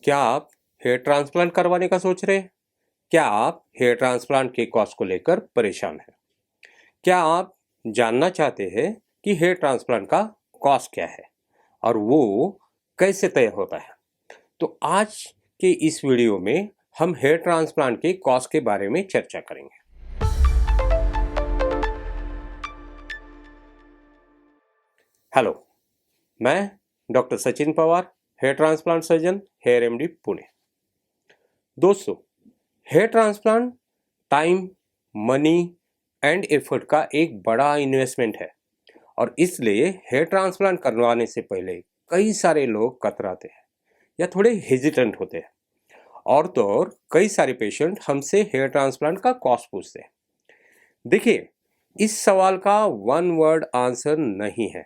क्या आप hair transplant करवाने का सोच रहे हैं? क्या आप हेयर ट्रांसप्लांट के कॉस्ट को लेकर परेशान हैं? क्या आप जानना चाहते हैं कि हेयर ट्रांसप्लांट का कॉस्ट क्या है और वो कैसे तय होता है? तो आज के इस वीडियो में हम हेयर ट्रांसप्लांट के कॉस्ट के बारे में चर्चा करेंगे। हेलो, मैं doctor Sachin Pawar, hair transplant surgeon, HairMD Pune. दोस्तों, hair transplant time, money and effort का एक बड़ा इन्वेस्टमेंट है और इसलिए हेयर ट्रांसप्लांट करवाने से पहले कई सारे लोग कतराते हैं या थोड़े हेजिटेंट होते हैं और तो और कई सारे पेशेंट हमसे हेयर ट्रांसप्लांट का कॉस्ट पूछते हैं। देखिए, इस सवाल का वन वर्ड आंसर नहीं है।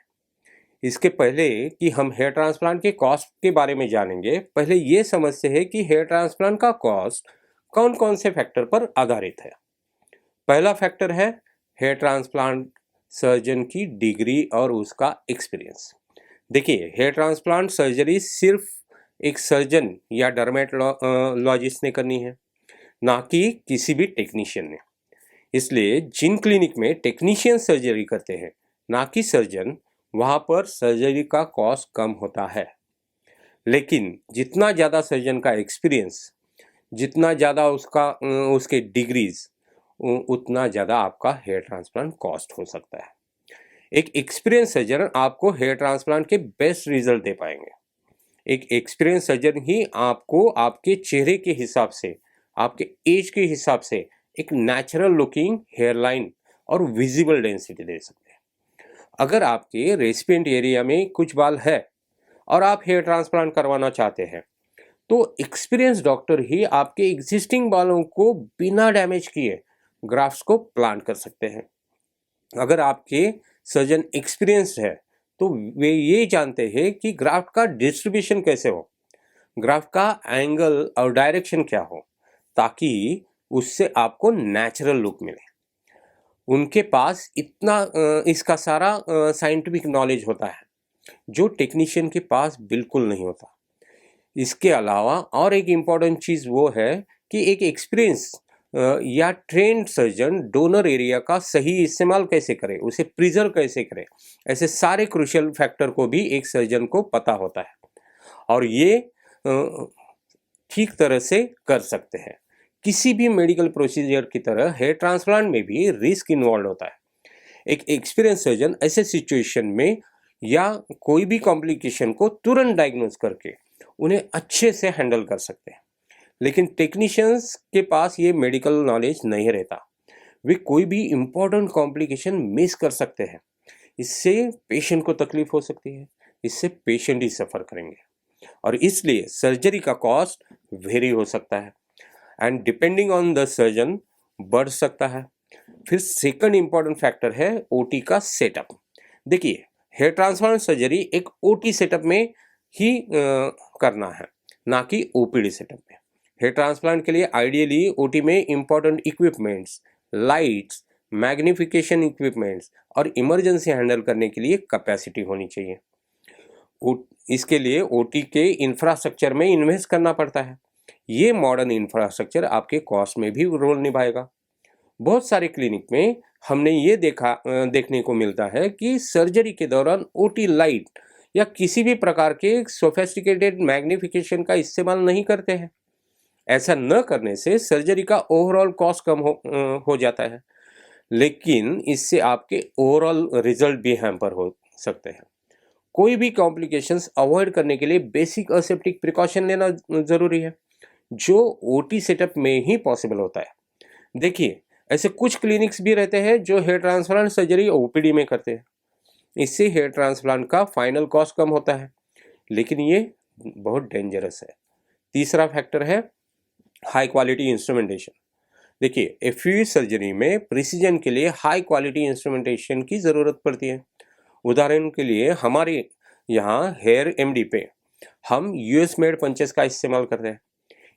इसके पहले कि हम हेयर ट्रांसप्लांट के कॉस्ट के बारे में जानेंगे, पहले ये समझते हैं कि हेयर ट्रांसप्लांट का कॉस्ट कौन कौन से फैक्टर पर आधारित है। पहला फैक्टर है हेयर ट्रांसप्लांट सर्जन की डिग्री और उसका एक्सपीरियंस। देखिए, हेयर ट्रांसप्लांट सर्जरी सिर्फ एक सर्जन या डर्मेटोलॉजिस्ट ने करनी है, ना कि किसी भी टेक्नीशियन ने। इसलिए जिन क्लिनिक में टेक्नीशियन सर्जरी करते हैं, ना कि सर्जन, वहाँ पर सर्जरी का कॉस्ट कम होता है। लेकिन जितना ज़्यादा सर्जन का एक्सपीरियंस, जितना ज़्यादा उसके डिग्रीज, उतना ज़्यादा आपका हेयर ट्रांसप्लांट कॉस्ट हो सकता है। एक एक्सपीरियंस सर्जन आपको हेयर ट्रांसप्लांट के बेस्ट रिजल्ट दे पाएंगे। एक एक्सपीरियंस सर्जन ही आपको आपके चेहरे के हिसाब से, आपके एज के हिसाब से एक नेचुरल लुकिंग हेयर लाइन और विजिबल डेंसिटी दे सकते हैं। अगर आपके रेसिपिएंट एरिया में कुछ बाल है और आप हेयर ट्रांसप्लांट करवाना चाहते हैं, तो एक्सपीरियंस डॉक्टर ही आपके एग्जिस्टिंग बालों को बिना डैमेज किए ग्राफ्ट्स को प्लांट कर सकते हैं। अगर आपके सर्जन एक्सपीरियंस्ड है, तो वे ये जानते हैं कि ग्राफ्ट का डिस्ट्रीब्यूशन कैसे हो, ग्राफ्ट का एंगल और डायरेक्शन क्या हो, ताकि उससे आपको नेचुरल लुक मिले। उनके पास इतना इसका सारा साइंटिफिक नॉलेज होता है जो टेक्नीशियन के पास बिल्कुल नहीं होता। इसके अलावा और एक इम्पॉर्टेंट चीज़ वो है कि एक एक्सपीरियंस या ट्रेंड सर्जन डोनर एरिया का सही इस्तेमाल कैसे करे, उसे प्रिजर्व कैसे करे, ऐसे सारे क्रूशियल फैक्टर को भी एक सर्जन को पता होता है और ये ठीक तरह से कर सकते हैं। किसी भी मेडिकल प्रोसीजर की तरह हेयर ट्रांसप्लांट में भी रिस्क इन्वॉल्व होता है। एक एक्सपीरियंस सर्जन ऐसे सिचुएशन में या कोई भी कॉम्प्लिकेशन को तुरंत डायग्नोज करके उन्हें अच्छे से हैंडल कर सकते हैं। लेकिन टेक्नीशियंस के पास ये मेडिकल नॉलेज नहीं रहता। वे कोई भी इम्पोर्टेंट कॉम्प्लिकेशन मिस कर सकते हैं। इससे पेशेंट को तकलीफ हो सकती है, इससे पेशेंट ही सफ़र करेंगे और इसलिए सर्जरी का कॉस्ट वेरी हो सकता है and depending on the surgeon बढ़ सकता है। फिर सेकंड इम्पॉर्टेंट फैक्टर है ओटी का सेटअप। देखिए, हेयर ट्रांसप्लांट सर्जरी एक ओटी सेटअप में ही करना है, ना कि ओपीडी सेटअप में। हेयर ट्रांसप्लांट के लिए आइडियली ओटी में important equipments, lights, magnification equipments और इमरजेंसी हैंडल करने के लिए कैपेसिटी होनी चाहिए। इसके लिए ओटी के इंफ्रास्ट्रक्चर में इन्वेस्ट करना पड़ता है। ये मॉडर्न इंफ्रास्ट्रक्चर आपके कॉस्ट में भी रोल निभाएगा। बहुत सारे क्लिनिक में हमने ये देखने को मिलता है कि सर्जरी के दौरान ओटी लाइट या किसी भी प्रकार के सोफिस्टिकेटेड मैग्निफिकेशन का इस्तेमाल नहीं करते हैं। ऐसा न करने से सर्जरी का ओवरऑल कॉस्ट कम हो जाता है, लेकिन इससे आपके ओवरऑल रिजल्ट भी हैम्पर हो सकते हैं। कोई भी कॉम्प्लिकेशंस अवॉइड करने के लिए बेसिक असेप्टिक प्रिकॉशन लेना ज़रूरी है, जो ओटी सेटअप में ही पॉसिबल होता है। देखिए, ऐसे कुछ क्लिनिक्स भी रहते हैं जो हेयर ट्रांसप्लांट सर्जरी ओपीडी में करते हैं। इससे हेयर ट्रांसप्लांट का फाइनल कॉस्ट कम होता है, लेकिन ये बहुत डेंजरस है। तीसरा फैक्टर है हाई क्वालिटी इंस्ट्रूमेंटेशन। देखिए, एफयू सर्जरी में प्रिसीजन के लिए हाई क्वालिटी इंस्ट्रूमेंटेशन की ज़रूरत पड़ती है। उदाहरण के लिए हमारे यहाँ HairMD पे हम यूएस मेड पंचेस का इस्तेमाल करते हैं।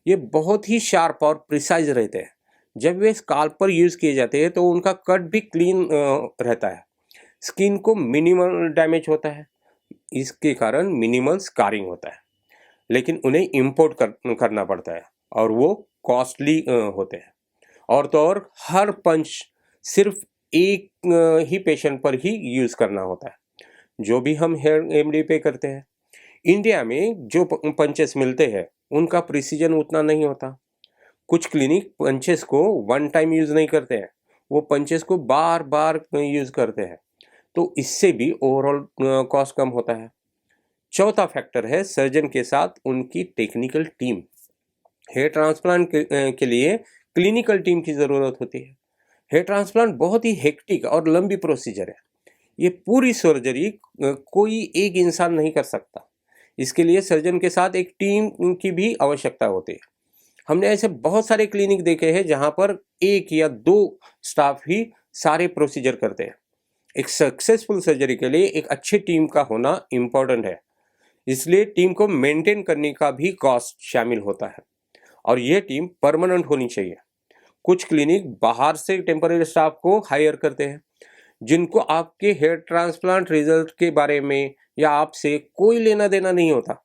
ये बहुत ही शार्प और प्रिसाइज रहते हैं। जब वे स्काल्प पर यूज़ किए जाते हैं तो उनका कट भी क्लीन रहता है। स्किन को मिनिमल डैमेज होता है, इसके कारण मिनिमल स्कारिंग होता है। लेकिन उन्हें इंपोर्ट करना पड़ता है और वो कॉस्टली होते हैं। और तो और हर पंच सिर्फ एक ही पेशेंट पर ही यूज़ करना होता है, जो भी हम हेयर एमडी पे करते हैं। इंडिया में जो पंचेस मिलते हैं उनका प्रिसीजन उतना नहीं होता। कुछ क्लिनिक पंचेस को वन टाइम यूज़ नहीं करते हैं, वो पंचेस को बार बार यूज़ करते हैं, तो इससे भी ओवरऑल कॉस्ट कम होता है। चौथा फैक्टर है सर्जन के साथ उनकी टेक्निकल टीम। हेयर ट्रांसप्लांट के लिए क्लिनिकल टीम की ज़रूरत होती है। हेयर ट्रांसप्लांट बहुत ही हेक्टिक और लंबी प्रोसीजर है। ये पूरी सर्जरी कोई एक इंसान नहीं कर सकता। इसके लिए सर्जन के साथ एक टीम की भी आवश्यकता होती है। हमने ऐसे बहुत सारे क्लिनिक देखे हैं जहां पर एक या दो स्टाफ ही सारे प्रोसीजर करते हैं। एक सक्सेसफुल सर्जरी के लिए एक अच्छी टीम का होना इम्पोर्टेंट है, इसलिए टीम को मेंटेन करने का भी कॉस्ट शामिल होता है और ये टीम परमानेंट होनी चाहिए। कुछ क्लिनिक बाहर से टेम्पररी स्टाफ को हायर करते हैं जिनको आपके हेयर ट्रांसप्लांट रिजल्ट के बारे में या आपसे कोई लेना देना नहीं होता।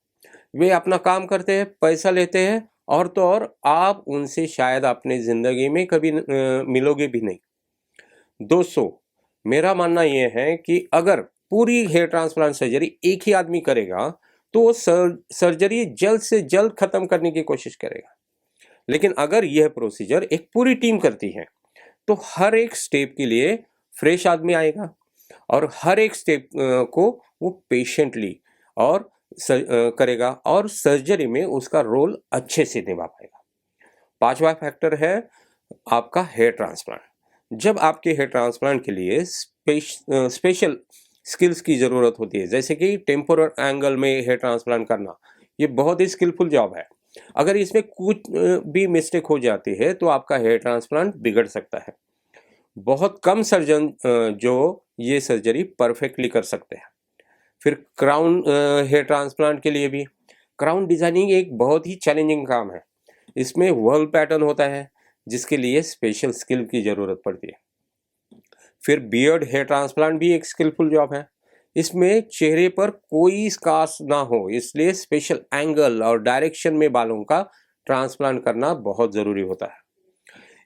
वे अपना काम करते हैं, पैसा लेते हैं और तो और आप उनसे शायद अपनी ज़िंदगी में कभी मिलोगे भी नहीं। दोस्तों, मेरा मानना यह है कि अगर पूरी हेयर ट्रांसप्लांट सर्जरी एक ही आदमी करेगा तो वो सर्जरी जल्द से जल्द ख़त्म करने की कोशिश करेगा। लेकिन अगर यह प्रोसीजर एक पूरी टीम करती है तो हर एक स्टेप के लिए फ्रेश आदमी आएगा और हर एक स्टेप को वो पेशेंटली और करेगा और सर्जरी में उसका रोल अच्छे से निभा पाएगा। पांचवा फैक्टर है आपका हेयर ट्रांसप्लांट। जब आपके हेयर ट्रांसप्लांट के लिए स्पेशल स्किल्स की ज़रूरत होती है, जैसे कि टेम्पोरल एंगल में हेयर ट्रांसप्लांट करना, ये बहुत ही स्किलफुल जॉब है। अगर इसमें कुछ भी मिस्टेक हो जाती है तो आपका हेयर ट्रांसप्लांट बिगड़ सकता है। बहुत कम सर्जन जो ये सर्जरी परफेक्टली कर सकते हैं। फिर क्राउन हेयर ट्रांसप्लांट के लिए भी क्राउन डिजाइनिंग एक बहुत ही चैलेंजिंग काम है। इसमें वर्ल पैटर्न होता है जिसके लिए स्पेशल स्किल की ज़रूरत पड़ती है। फिर बियर्ड हेयर ट्रांसप्लांट भी एक स्किलफुल जॉब है। इसमें चेहरे पर कोई स्कार्स ना हो, इसलिए स्पेशल एंगल और डायरेक्शन में बालों का ट्रांसप्लांट करना बहुत ज़रूरी होता है।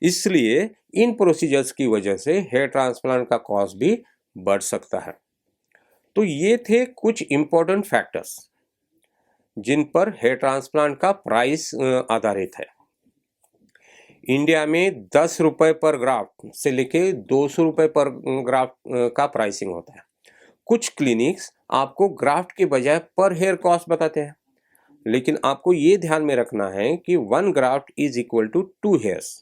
इसलिए इन प्रोसीजर्स की वजह से हेयर ट्रांसप्लांट का कॉस्ट भी बढ़ सकता है। तो ये थे कुछ इम्पोर्टेंट फैक्टर्स जिन पर हेयर ट्रांसप्लांट का प्राइस आधारित है। इंडिया में 10 रुपये पर ग्राफ्ट से लेके 200 रुपये पर ग्राफ्ट का प्राइसिंग होता है। कुछ क्लिनिक्स आपको ग्राफ्ट के बजाय पर हेयर कॉस्ट बताते हैं, लेकिन आपको ये ध्यान में रखना है कि 1 graft is equal to 2 hairs.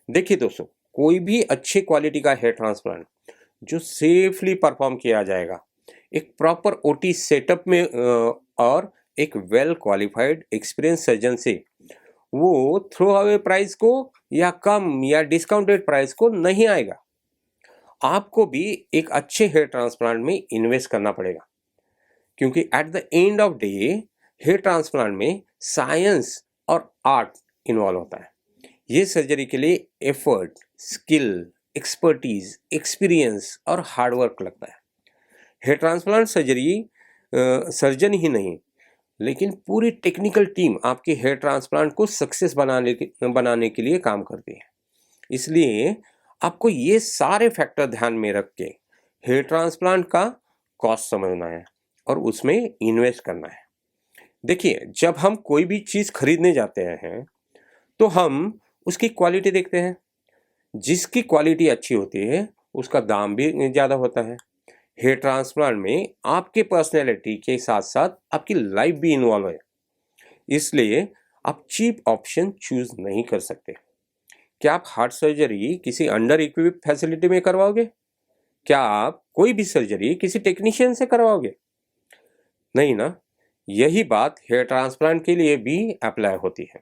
देखिए दोस्तों, कोई भी अच्छे क्वालिटी का हेयर ट्रांसप्लांट जो सेफली परफॉर्म किया जाएगा एक प्रॉपर ओटी सेटअप में और एक वेल क्वालिफाइड एक्सपीरियंस सर्जन से, वो थ्रो अवे प्राइस को या कम या डिस्काउंटेड प्राइस को नहीं आएगा। आपको भी एक अच्छे हेयर ट्रांसप्लांट में इन्वेस्ट करना पड़ेगा, क्योंकि at the end of day hair transplant में साइंस और आर्ट इन्वॉल्व होता है। ये सर्जरी के लिए एफर्ट, स्किल, एक्सपर्टीज, एक्सपीरियंस और हार्डवर्क लगता है। हेयर ट्रांसप्लांट सर्जरी सर्जन ही नहीं लेकिन पूरी टेक्निकल टीम आपके हेयर ट्रांसप्लांट को सक्सेस बनाने के लिए काम करती है। इसलिए आपको ये सारे फैक्टर ध्यान में रख के हेयर ट्रांसप्लांट का कॉस्ट समझना है और उसमें इन्वेस्ट करना है। देखिए, जब हम कोई भी चीज़ खरीदने जाते हैं तो हम उसकी क्वालिटी देखते हैं। जिसकी क्वालिटी अच्छी होती है उसका दाम भी ज़्यादा होता है। हेयर ट्रांसप्लांट में आपके पर्सनैलिटी के साथ साथ आपकी लाइफ भी इन्वॉल्व है, इसलिए आप चीप ऑप्शन चूज नहीं कर सकते। क्या आप हार्ट सर्जरी किसी अंडर इक्विप्ड फैसिलिटी में करवाओगे? क्या आप कोई भी सर्जरी किसी टेक्नीशियन से करवाओगे? नहीं ना। यही बात हेयर ट्रांसप्लांट के लिए भी अप्लाई होती है।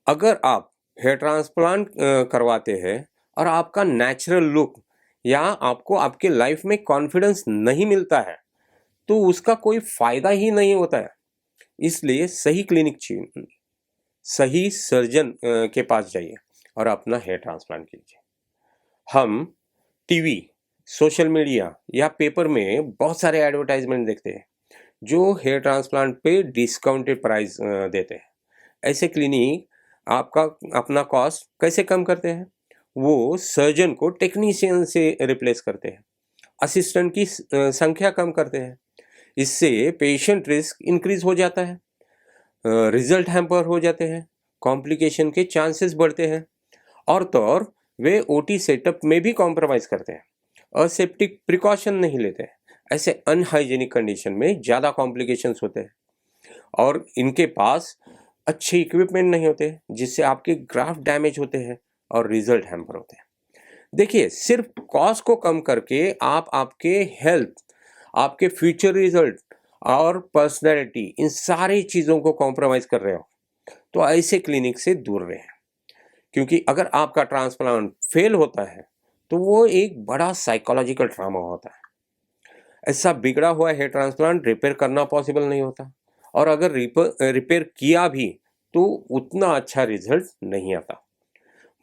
अगर आप हेयर ट्रांसप्लांट करवाते हैं और आपका नेचुरल लुक या आपको आपके लाइफ में कॉन्फिडेंस नहीं मिलता है तो उसका कोई फायदा ही नहीं होता है। इसलिए सही क्लिनिक चुनिए, सही सर्जन के पास जाइए और अपना हेयर ट्रांसप्लांट कीजिए। हम टीवी, सोशल मीडिया या पेपर में बहुत सारे एडवर्टाइजमेंट देखते हैं जो हेयर ट्रांसप्लांट पे डिस्काउंटेड प्राइस देते हैं। ऐसे क्लिनिक आपका अपना कॉस्ट कैसे कम करते हैं? वो सर्जन को टेक्नीशियन से रिप्लेस करते हैं, असिस्टेंट की संख्या कम करते हैं। इससे पेशेंट रिस्क इंक्रीज हो जाता है, रिजल्ट हैम्पर हो जाते हैं, कॉम्प्लिकेशन के चांसेस बढ़ते हैं, और तो और वे ओटी सेटअप में भी कॉम्प्रोमाइज़ करते हैं, असेप्टिक प्रिकॉशन नहीं लेते हैं। ऐसे अनहाइजीनिक कंडीशन में ज़्यादा कॉम्प्लिकेशंस होते हैं, और इनके पास अच्छे इक्विपमेंट नहीं होते, जिससे आपके ग्राफ्ट डैमेज होते हैं और रिजल्ट हैम्पर होते हैं। देखिए, सिर्फ कॉस्ट को कम करके आप आपके हेल्थ, आपके फ्यूचर रिजल्ट और पर्सनैलिटी, इन सारी चीज़ों को कॉम्प्रोमाइज़ कर रहे हो, तो ऐसे क्लिनिक से दूर रहें। क्योंकि अगर आपका ट्रांसप्लांट फेल होता है तो वो एक बड़ा साइकोलॉजिकल ट्रामा होता है। ऐसा बिगड़ा हुआ हेयर ट्रांसप्लांट रिपेयर करना पॉसिबल नहीं होता, और अगर रिपेयर किया भी तो उतना अच्छा रिजल्ट नहीं आता।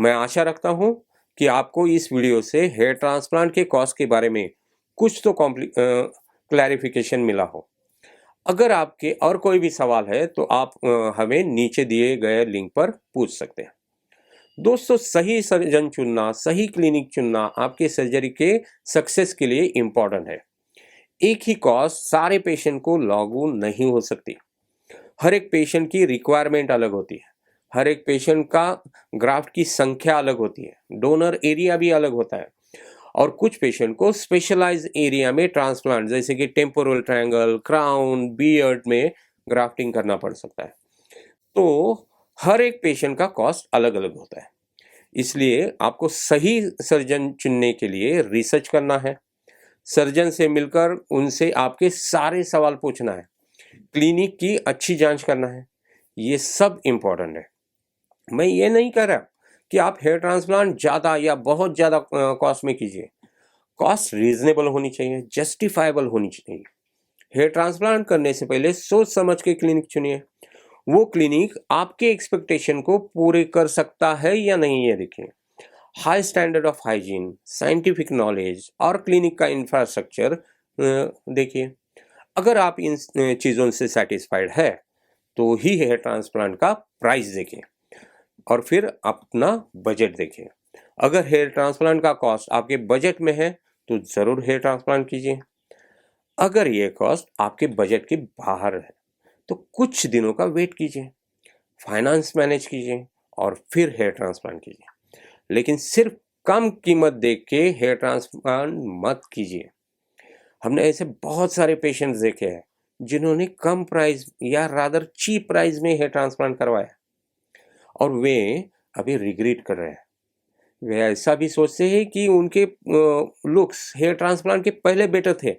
मैं आशा रखता हूँ कि आपको इस वीडियो से हेयर ट्रांसप्लांट के कॉस्ट के बारे में कुछ तो क्लैरिफिकेशन मिला हो। अगर आपके और कोई भी सवाल है तो आप हमें नीचे दिए गए लिंक पर पूछ सकते हैं। दोस्तों, सही सर्जन चुनना, सही क्लिनिक चुनना आपके सर्जरी के सक्सेस के लिए इम्पॉर्टेंट है। एक ही कॉस्ट सारे पेशेंट को लागू नहीं हो सकती। हर एक पेशेंट की रिक्वायरमेंट अलग होती है, हर एक पेशेंट का ग्राफ्ट की संख्या अलग होती है, डोनर एरिया भी अलग होता है, और कुछ पेशेंट को स्पेशलाइज एरिया में ट्रांसप्लांट जैसे कि टेम्पोरल ट्रायंगल, क्राउन, बियर्ड में ग्राफ्टिंग करना पड़ सकता है। तो हर एक पेशेंट का कॉस्ट अलग अलग होता है। इसलिए आपको सही सर्जन चुनने के लिए रिसर्च करना है, सर्जन से मिलकर उनसे आपके सारे सवाल पूछना है, क्लिनिक की अच्छी जांच करना है। ये सब इम्पोर्टेंट है। मैं ये नहीं कह रहा कि आप हेयर ट्रांसप्लांट ज़्यादा या बहुत ज़्यादा कॉस्ट में कीजिए। कॉस्ट रीजनेबल होनी चाहिए, जस्टिफाइबल होनी चाहिए। हेयर ट्रांसप्लांट करने से पहले सोच समझ के क्लिनिक चुनिए। वो क्लिनिक आपके एक्सपेक्टेशन को पूरे कर सकता है या नहीं, ये देखिए। High standard of hygiene, scientific knowledge और क्लिनिक का इंफ्रास्ट्रक्चर देखिए। अगर आप इन चीज़ों से सेटिस्फाइड है तो ही हेयर ट्रांसप्लांट का प्राइस देखें, और फिर अपना बजट देखें। अगर हेयर ट्रांसप्लांट का कॉस्ट आपके बजट में है तो ज़रूर हेयर ट्रांसप्लांट कीजिए। अगर ये कॉस्ट आपके बजट के बाहर है तो कुछ दिनों का वेट कीजिए, फाइनेंस मैनेज कीजिए और फिर हेयर ट्रांसप्लांट कीजिए। लेकिन सिर्फ कम कीमत देख के हेयर ट्रांसप्लांट मत कीजिए। हमने ऐसे बहुत सारे पेशेंट्स देखे हैं जिन्होंने कम प्राइस या रादर चीप प्राइस में हेयर ट्रांसप्लांट करवाया, और वे अभी रिग्रेट कर रहे हैं। वे ऐसा भी सोचते हैं कि उनके लुक्स हेयर ट्रांसप्लांट के पहले बेटर थे।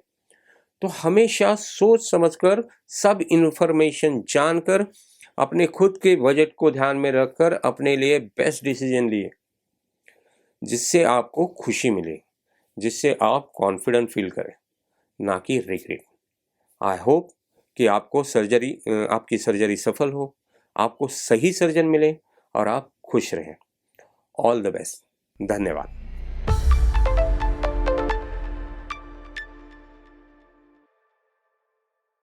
तो हमेशा सोच समझकर, सब इन्फॉर्मेशन जानकर, अपने खुद के बजट को ध्यान में रखकर अपने लिए बेस्ट डिसीजन लिए, जिससे आपको खुशी मिले, जिससे आप कॉन्फिडेंट फील करें, ना कि रिग्रेट। आई होप कि आपकी सर्जरी सफल हो, आपको सही सर्जन मिले और आप खुश रहें। All the best. धन्यवाद।